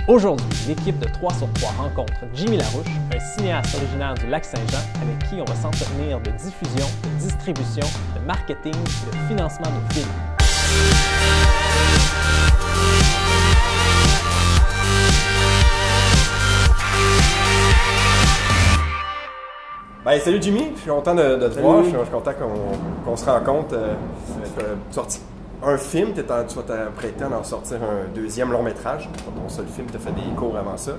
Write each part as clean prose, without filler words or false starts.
Aujourd'hui, l'équipe de 3 sur 3 rencontre Jimmy Larouche, un cinéaste originaire du Lac-Saint-Jean avec qui on va s'entretenir de diffusion, de distribution, de marketing et de financement de films. Ben, salut Jimmy, je suis content de te voir, je suis content qu'on se rencontre. Sorti un film, tu vas t'apprêter à en sortir un deuxième long métrage. Ton seul film, tu as fait des cours avant ça.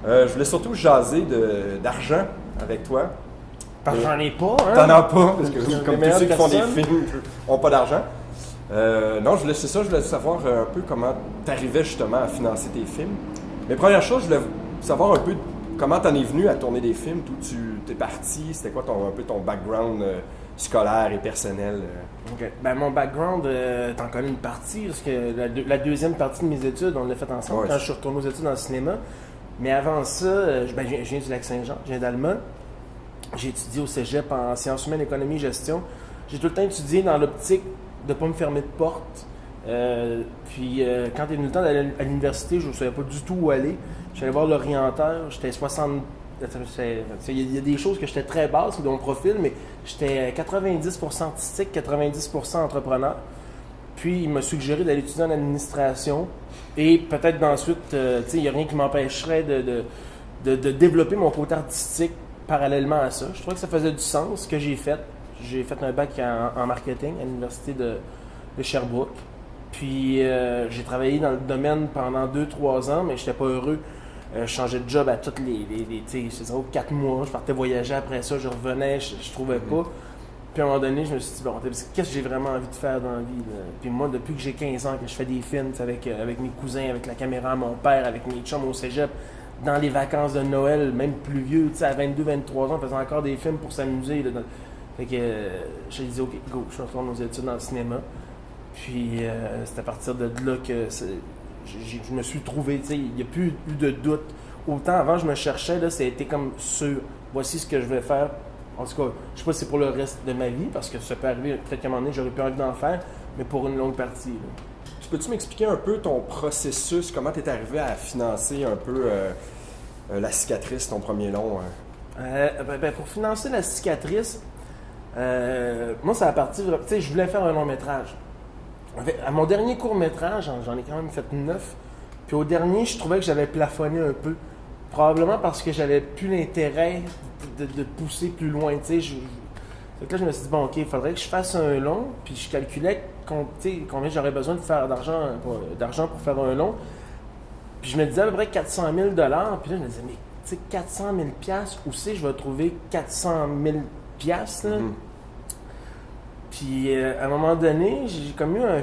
Je voulais surtout jaser d'argent avec toi. Parce que j'en ai pas, hein? T'en as pas, parce que comme tous ceux qui font des personnes. films n'ont pas d'argent. Non, je voulais savoir un peu comment tu arrivais justement à financer tes films. Mais première chose, je voulais savoir un peu comment tu en es venu à tourner des films, d'où tu es parti, c'était quoi un peu ton background scolaire et personnel? Okay. Ben, mon background, t'en connais une partie, parce que la deuxième partie de mes études, on l'a fait ensemble quand je suis retourné aux études en cinéma. Mais avant ça, je viens du Lac-Saint-Jean, je viens d'Allemand. J'ai étudié au cégep en sciences humaines, économie et gestion. J'ai tout le temps étudié dans l'optique de ne pas me fermer de porte. Puis quand il est venu le temps d'aller à l'université, je ne savais pas du tout où aller. Je suis allé voir l'orienteur, j'étais 60... Il y a des choses que j'étais très basse dans mon profil, mais j'étais 90% artistique, 90% entrepreneur. Puis il m'a suggéré d'aller étudier en administration et peut-être d'ensuite, il n'y a rien qui m'empêcherait de développer mon côté artistique parallèlement à ça. Je trouvais que ça faisait du sens, ce que j'ai fait. J'ai fait un bac en marketing à l'université de Sherbrooke. Puis j'ai travaillé dans le domaine pendant 2-3 ans, mais je n'étais pas heureux. Je changeais de job à toutes les 4 mois. Je partais voyager après ça, je revenais, je trouvais pas. Puis à un moment donné, je me suis dit, bon, qu'est-ce que j'ai vraiment envie de faire dans la vie? Là? Puis moi, depuis que j'ai 15 ans, que je fais des films avec mes cousins, avec la caméra, mon père, avec mes chums au cégep, dans les vacances de Noël, même plus vieux, à 22-23 ans, on faisait encore des films pour s'amuser. Fait que j'ai dit, OK, go, je retourne aux études dans le cinéma. Puis c'est à partir de là que je me suis trouvé, il n'y a plus eu de doute. Autant avant, je me cherchais, là, ça a été comme sûr. Voici ce que je vais faire. En tout cas, je ne sais pas si c'est pour le reste de ma vie, parce que ça peut arriver, peut-être qu'à un moment donné, j'aurais plus envie d'en faire, mais pour une longue partie. Là. Peux-tu m'expliquer un peu ton processus, comment tu es arrivé à financer un peu La Cicatrice, ton premier long? Pour financer La Cicatrice, moi, ça a parti, je voulais faire un long métrage. À mon dernier court-métrage, j'en ai quand même fait 9. Puis au dernier, je trouvais que j'avais plafonné un peu. Probablement parce que j'avais plus l'intérêt de pousser plus loin. Fait que là, je me suis dit, bon, OK, il faudrait que je fasse un long. Puis je calculais combien j'aurais besoin de faire d'argent pour faire un long. Puis je me disais à peu près 400 000 $. Puis là, je me disais, mais 400 000 $, où c'est que je vais trouver 400 000 $, là? Puis à un moment donné, j'ai comme eu un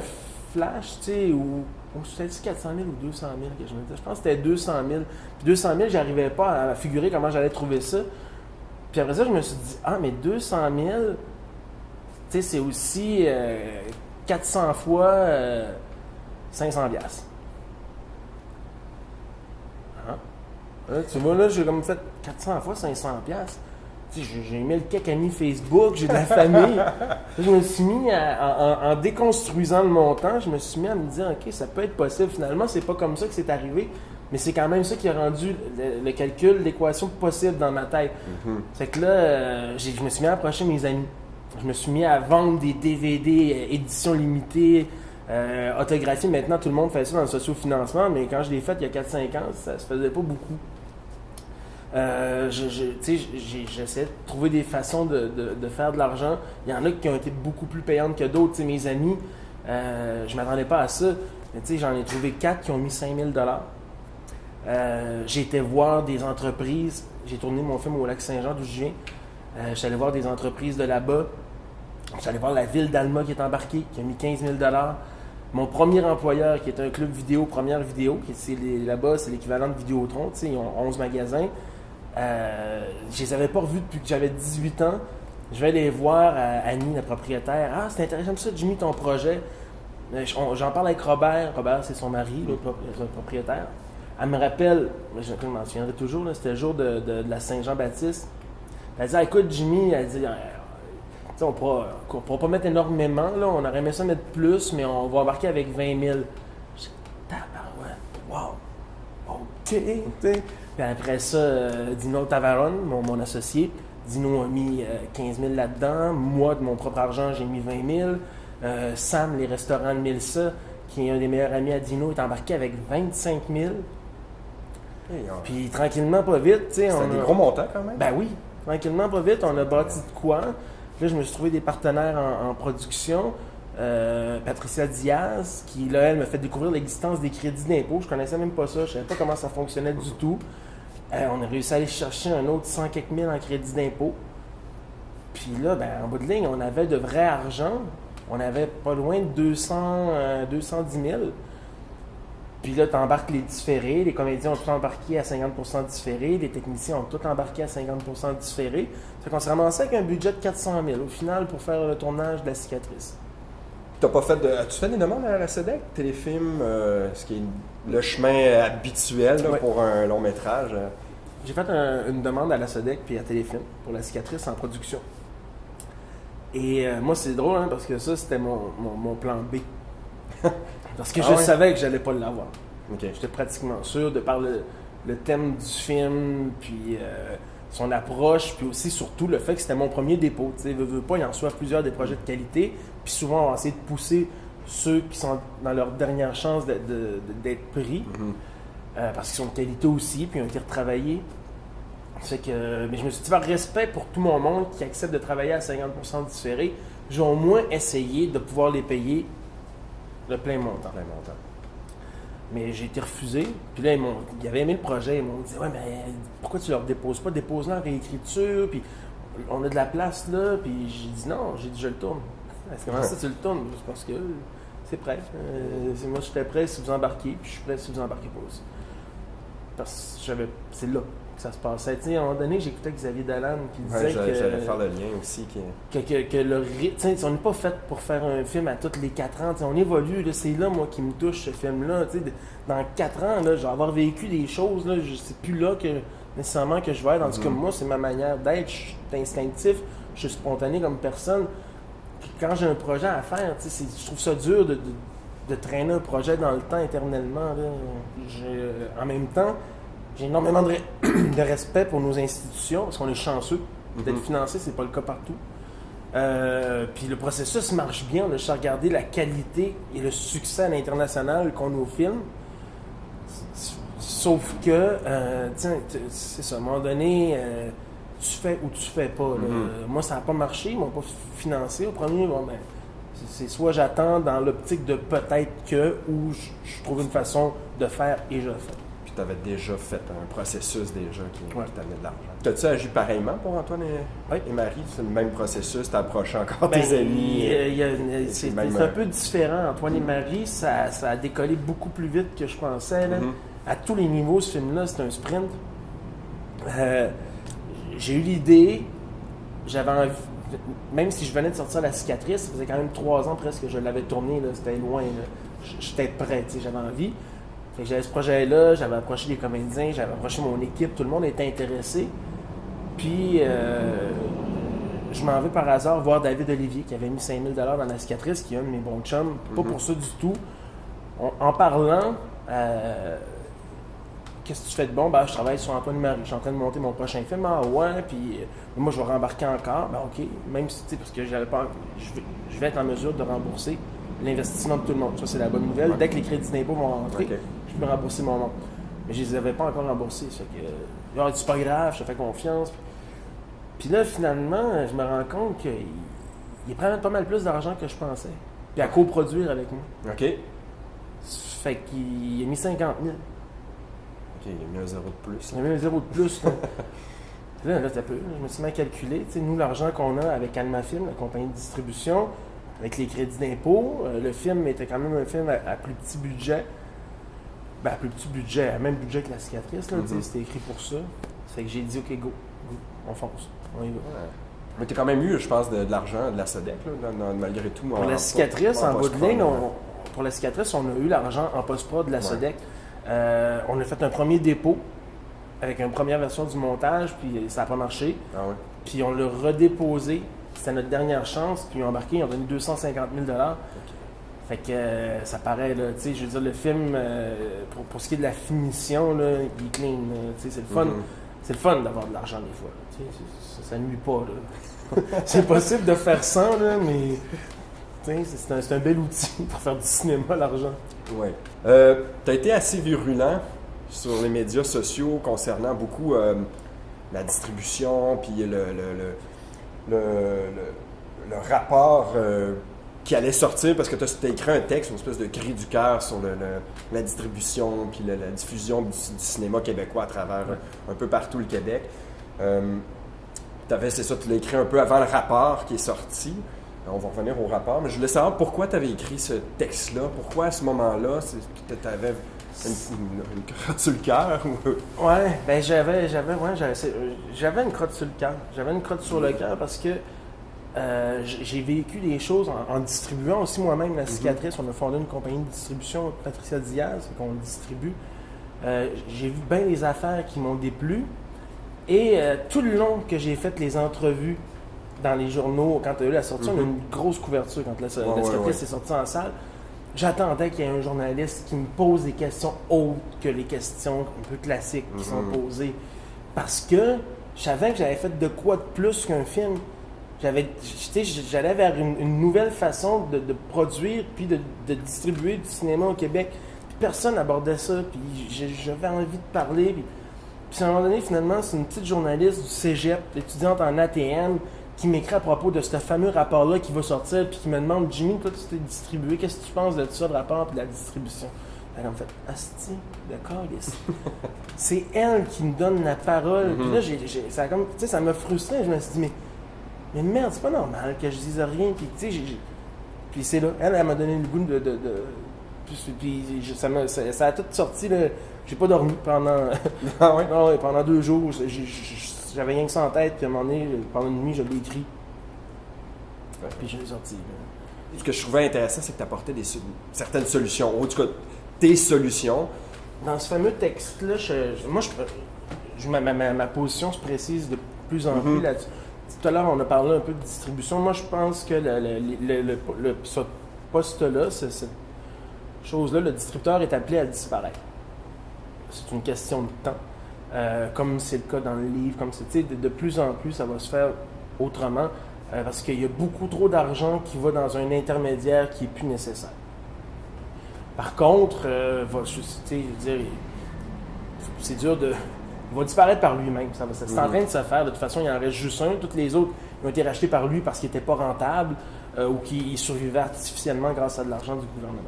flash, où c'était 400 000 ou 200 000 que je me disais. Je pense que c'était 200 000. Puis 200 000, j'arrivais pas à figurer comment j'allais trouver ça. Puis après ça, je me suis dit, mais 200 000, c'est aussi 400 fois 500 $. Tu vois, là, j'ai comme fait 400 fois 500 $. J'ai mis le quelques amis Facebook, j'ai de la famille. Là, je me suis mis en déconstruisant le montant, je me suis mis à me dire, OK, ça peut être possible. Finalement, c'est pas comme ça que c'est arrivé, mais c'est quand même ça qui a rendu le calcul, l'équation possible dans ma tête. Fait que là, je me suis mis à approcher mes amis. Je me suis mis à vendre des DVD édition limitée, autographiée. Maintenant, tout le monde fait ça dans le socio-financement, mais quand je l'ai fait il y a 4-5 ans, ça se faisait pas beaucoup. J'essaie de trouver des façons de faire de l'argent. Il y en a qui ont été beaucoup plus payantes que d'autres. Mes amis, je ne m'attendais pas à ça. Mais j'en ai trouvé 4 qui ont mis 5 000 $. J'ai été voir des entreprises. J'ai tourné mon film au Lac-Saint-Jean, d'où je viens. Je suis allé voir des entreprises de là-bas. Je suis allé voir la ville d'Alma qui est embarquée, qui a mis 15 000 $. Mon premier employeur, qui est un club vidéo, Première Vidéo, là-bas, c'est l'équivalent de Vidéotron. Ils ont 11 magasins. Je les avais pas revus depuis que j'avais 18 ans. Je vais aller voir Annie, la propriétaire. « Ah, c'est intéressant ça, Jimmy, ton projet. » J'en parle avec Robert. Robert, c'est son mari, le propriétaire. Elle me rappelle, je m'en souviendrai toujours, là, c'était le jour de la Saint-Jean-Baptiste. Elle dit, écoute, Jimmy, elle dit, on ne pourra pas mettre énormément, là, on aurait aimé ça mettre plus, mais on va embarquer avec 20 000. Je dis, tabarouette, wow! Puis après ça, Dino Tavaron, mon associé, Dino a mis 15 000 là-dedans. Moi, de mon propre argent, j'ai mis 20 000. Sam, les restaurants de Milsa, qui est un des meilleurs amis à Dino, est embarqué avec 25 000. Puis tranquillement, pas vite, tu sais. C'était des gros montants quand même. Ben oui, tranquillement, pas vite, on a bâti de quoi. Là, je me suis trouvé des partenaires en production. Patricia Diaz, qui, là, elle m'a fait découvrir l'existence des crédits d'impôt. Je connaissais même pas ça, je savais pas comment ça fonctionnait du tout. On a réussi à aller chercher un autre 100 quelques mille en crédit d'impôt. Puis là, ben, en bout de ligne, on avait de vrai argent. On avait pas loin de 210 000. Puis là, tu embarques les différés. Les comédiens ont tout embarqué à 50% différés. Les techniciens ont tout embarqué à 50% différés. Ça fait qu'on s'est ramassé avec un budget de 400 000 au final pour faire le tournage de La Cicatrice. As-tu fait des demandes à la SEDEC, téléfilm, ce qui est le chemin habituel là, pour un long métrage? J'ai fait une demande à la SEDEC puis à Téléfilm pour La Cicatrice en production. Et moi, c'est drôle, hein, parce que ça, c'était mon plan B. Parce que je savais que j'allais pas l'avoir. Okay. J'étais pratiquement sûr, de par le thème du film, puis son approche, puis aussi, surtout, le fait que c'était mon premier dépôt. Tu sais, veux pas, il en soit plusieurs des projets de qualité, puis souvent, on va essayer de pousser ceux qui sont dans leur dernière chance d'être pris, parce qu'ils sont de qualité aussi, puis ils ont été retravaillés. Fait que, mais je me suis dit, par respect pour tout mon monde qui accepte de travailler à 50% différé, j'ai au moins essayé de pouvoir les payer le plein montant. Mais j'ai été refusé. Puis là, ils avaient aimé le projet. Ils m'ont dit, ouais, mais pourquoi tu leur déposes pas? Dépose-le en réécriture. Puis on a de la place là. Puis j'ai dit non, j'ai dit, je le tourne. Comment ça, tu le tournes? C'est parce que c'est prêt. Moi, j'étais prêt si vous embarquez. Puis je suis prêt si vous embarquez pas aussi. Parce que c'est là que ça se passait. Tu sais, à un moment donné, j'écoutais Xavier Dolan qui disait que... J'allais faire le lien aussi. Que le rythme... On n'est pas fait pour faire un film à tous les 4 ans. On évolue. Là, c'est là, moi, qui me touche, ce film-là. Dans 4 ans, là, je vais avoir vécu des choses. Là, c'est plus là que nécessairement que je vais être. Tandis que moi, c'est ma manière d'être. Je suis instinctif. Je suis spontané comme personne. Puis quand j'ai un projet à faire, je trouve ça dur de traîner un projet dans le temps éternellement. Là. En même temps, j'ai énormément de respect pour nos institutions, parce qu'on est chanceux d'être financé, c'est pas le cas partout. Puis le processus marche bien, on a juste à regarder la qualité et le succès à l'international qu'on a au film. Sauf que, c'est ça, à un moment donné, tu fais ou tu fais pas. Moi, ça n'a pas marché, ils m'ont pas financé. Au premier, c'est soit j'attends dans l'optique de peut-être que, ou je trouve une façon de faire et je le fais. Tu avais déjà fait un processus qui t'amenait de l'argent. T'as-tu agi pareillement pour Antoine et Marie? C'est le même processus, t'approches encore tes amis? C'est un peu différent. Antoine et Marie, ça a décollé beaucoup plus vite que je pensais. Là. À tous les niveaux, ce film-là, c'est un sprint. J'ai eu l'idée, j'avais envie, même si je venais de sortir La Cicatrice, ça faisait quand même 3 ans presque que je l'avais tourné, là, c'était loin. J'étais prêt, j'avais envie. Fait que j'avais ce projet-là, j'avais approché les comédiens, j'avais approché mon équipe, tout le monde était intéressé. Puis, je m'en vais par hasard voir David Olivier, qui avait mis 5 000 $ dans La Cicatrice, qui est un de mes bons chums. Pas pour ça du tout. En parlant, qu'est-ce que tu fais de bon? Je travaille sur Antoine et Marie, je suis en train de monter mon prochain film. Ah ouais, puis moi, je vais rembarquer encore. OK, même si, parce que je vais être en mesure de rembourser l'investissement de tout le monde. Ça, c'est la bonne nouvelle. Dès que les crédits d'impôt vont rentrer, je peux rembourser mon nom. Mais je les avais pas encore remboursés. Ça fait que, c'est pas grave, je te fais confiance. Puis là, finalement, je me rends compte qu'il prend pas mal plus d'argent que je pensais. Puis à coproduire avec moi. OK. Fait qu'il a mis 50 000. OK, il a mis un 0 de plus. Il a mis un 0 de plus. Là, t'as peu. Je me suis mis à calculer. T'sais, nous, l'argent qu'on a avec Alma Film, la compagnie de distribution, avec les crédits d'impôt, le film était quand même un film à plus petit budget. À plus petit budget, à même budget que La Cicatrice. Là, c'était écrit pour ça. Fait que j'ai dit, OK, go, on fonce. On y va. Ouais. Mais t'as quand même eu, je pense, de l'argent de la SEDEC, là, malgré tout. Pour La Cicatrice, en bout de ligne, pour La Cicatrice, on a eu l'argent en post-prod de la SEDEC. On a fait un premier dépôt avec une première version du montage, puis ça n'a pas marché. Puis on l'a redéposé. C'était notre dernière chance, puis ils ont embarqué, ils ont donné 250 000 $. Fait que ça paraît, là, tu sais, je veux dire, le film, pour ce qui est de la finition, là, il est clean, tu sais, c'est le fun. C'est le fun d'avoir de l'argent des fois, là, tu sais, ça nuit pas, là. C'est possible de faire sans, là, mais tu sais, c'est un bel outil pour faire du cinéma, l'argent. Oui. Tu as été assez virulent sur les médias sociaux concernant beaucoup la distribution, puis le rapport qui allait sortir, parce que tu as écrit un texte, une espèce de cri du cœur sur la distribution, puis la diffusion du cinéma québécois à travers un peu partout le Québec. C'est ça, tu l'as écrit un peu avant le rapport qui est sorti. On va revenir au rapport, mais je voulais savoir pourquoi tu avais écrit ce texte-là, pourquoi à ce moment-là, tu avais une crotte sur le cœur? Ouais, ben j'avais une crotte sur le cœur. J'avais une crotte sur le cœur parce que j'ai vécu des choses en distribuant aussi moi-même la cicatrice. On a fondé une compagnie de distribution, Patricia Diaz, qu'on distribue. J'ai vu bien des affaires qui m'ont déplu. Et tout le long que j'ai fait les entrevues dans les journaux, quand il y a eu la sortie, on a eu une grosse couverture quand la cicatrice est sortie en salle. J'attendais qu'il y ait un journaliste qui me pose des questions autres que les questions un peu classiques qui sont posées. Parce que je savais que j'avais fait de quoi de plus qu'un film. J'allais vers une nouvelle façon de produire puis de distribuer du cinéma au Québec. Puis personne n'abordait ça, puis j'avais envie de parler. Puis à un moment donné, finalement, c'est une petite journaliste du cégep, étudiante en ATM, qui m'écrit à propos de ce fameux rapport-là qui va sortir, puis qui me demande « Jimmy, toi, tu t'es distribué, qu'est-ce que tu penses de tout ça, de rapport et de la distribution? » Elle me fait « Asti, d'accord, c'est elle qui me donne la parole. » Puis là, ça m'a frustré, je me suis dit « Mais merde, c'est pas normal que je dise rien. » Puis c'est là, elle m'a donné le goût puis ça a tout sorti, là. J'ai pas dormi pendant... pendant 2 jours. J'avais rien que ça en tête, puis à un moment donné, pendant une nuit, je l'ai écrit. Puis je l'ai sorti. Ce que je trouvais intéressant, c'est que tu apportais certaines solutions. En tout cas, tes solutions. Dans ce fameux texte-là, ma position se précise de plus en plus là-dessus. Tout à l'heure, on a parlé un peu de distribution. Moi, je pense que ce poste-là, cette chose-là, le distributeur est appelé à disparaître. C'est une question de temps. Comme c'est le cas dans le livre, de plus en plus, ça va se faire autrement, parce qu'il y a beaucoup trop d'argent qui va dans un intermédiaire qui n'est plus nécessaire. Par contre, c'est dur de... Il va disparaître par lui-même. C'est en train de se faire. De toute façon, il en reste juste un. Toutes les autres ont été rachetés par lui parce qu'ils n'étaient pas rentables ou qu'ils survivaient artificiellement grâce à de l'argent du gouvernement.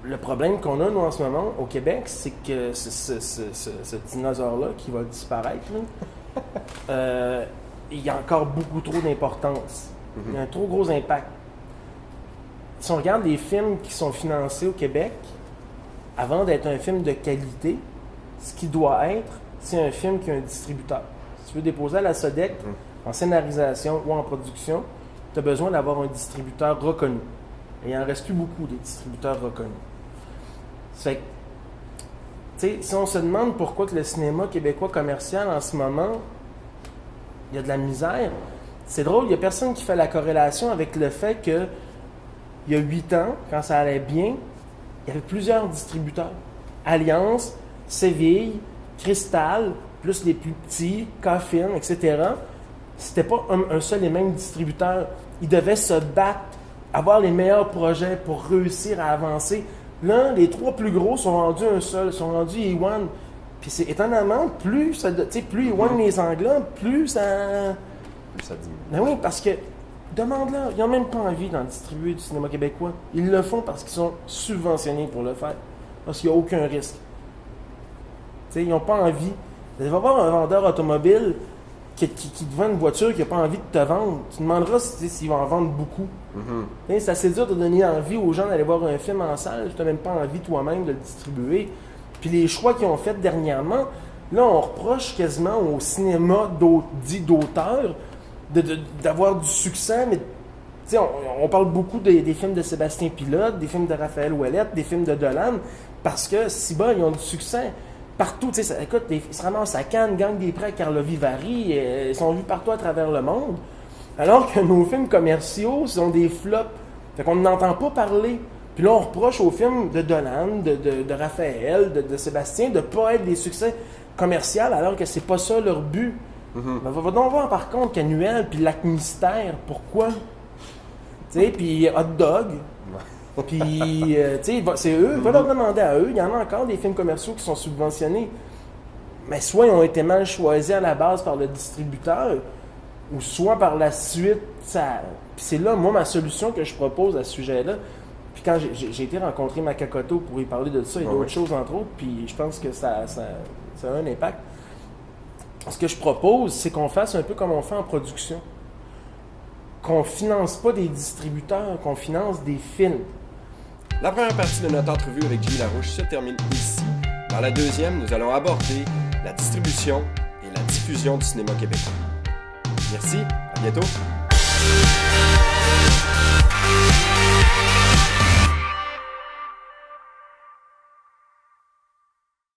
Le problème qu'on a, nous, en ce moment, au Québec, c'est que ce dinosaure-là qui va disparaître, il y a encore beaucoup trop d'importance. Il y a un trop gros impact. Si on regarde les films qui sont financés au Québec, avant d'être un film de qualité, ce qui doit être, c'est un film qui a un distributeur. Si tu veux déposer à la SODEC, en scénarisation ou en production, tu as besoin d'avoir un distributeur reconnu. Et il n'en reste plus beaucoup des distributeurs reconnus. Fait que, tu sais, si on se demande pourquoi que le cinéma québécois commercial, en ce moment, il y a de la misère, c'est drôle, il n'y a personne qui fait la corrélation avec le fait que il y a 8 ans, quand ça allait bien, il y avait plusieurs distributeurs. Alliance, Séville, Cristal, plus les plus petits, K-Film, etc. C'était pas un seul et même distributeur. Ils devaient se battre, avoir les meilleurs projets pour réussir à avancer. Là, les 3 plus gros sont rendus un seul, sont rendus E1. Puis c'est étonnamment, plus E1 les englobe, plus ça diminue. Ben oui, parce que, demande-leur, ils n'ont même pas envie d'en distribuer du cinéma québécois. Ils le font parce qu'ils sont subventionnés pour le faire. Parce qu'il n'y a aucun risque. Ils n'ont pas envie. Il va y avoir un vendeur automobile qui te vend une voiture qui n'a pas envie de te vendre. Tu demanderas s'il va en vendre beaucoup. C'est assez dur de donner envie aux gens d'aller voir un film en salle. Tu n'as même pas envie toi-même de le distribuer. Puis les choix qu'ils ont faits dernièrement, là, on reproche quasiment au cinéma dit d'auteur d'avoir du succès, mais on parle beaucoup des films de Sébastien Pilote, des films de Raphaël Ouellette, des films de Dolan, parce que si bas, ils ont du succès partout. Écoute, ils se ramassent à Cannes, gagnent des prix à Carlo Vivari, ils sont vus partout à travers le monde. Alors que nos films commerciaux sont des flops. Fait qu'on n'entend pas parler. Puis là, on reproche aux films de Dolan, de Raphaël, de Sébastien de ne pas être des succès commerciaux alors que c'est pas ça leur but. Ben, va donc voir par contre qu'Annuel puis Lac Mystère, pourquoi? Tu sais, puis Hot Dog. Puis, tu sais, c'est eux, va leur demander à eux. Il y en a encore des films commerciaux qui sont subventionnés. Mais soit ils ont été mal choisis à la base par le distributeur, ou soit par la suite, ça... Puis c'est là, moi, ma solution que je propose à ce sujet-là. Puis quand j'ai été rencontrer Makakoto pour y parler de ça et d'autres choses, entre autres, puis je pense que ça a un impact. Ce que je propose, c'est qu'on fasse un peu comme on fait en production. Qu'on finance pas des distributeurs, qu'on finance des films. La première partie de notre entrevue avec Jimmy Larouche se termine ici. Dans la deuxième, nous allons aborder la distribution et la diffusion du cinéma québécois. Merci, à bientôt.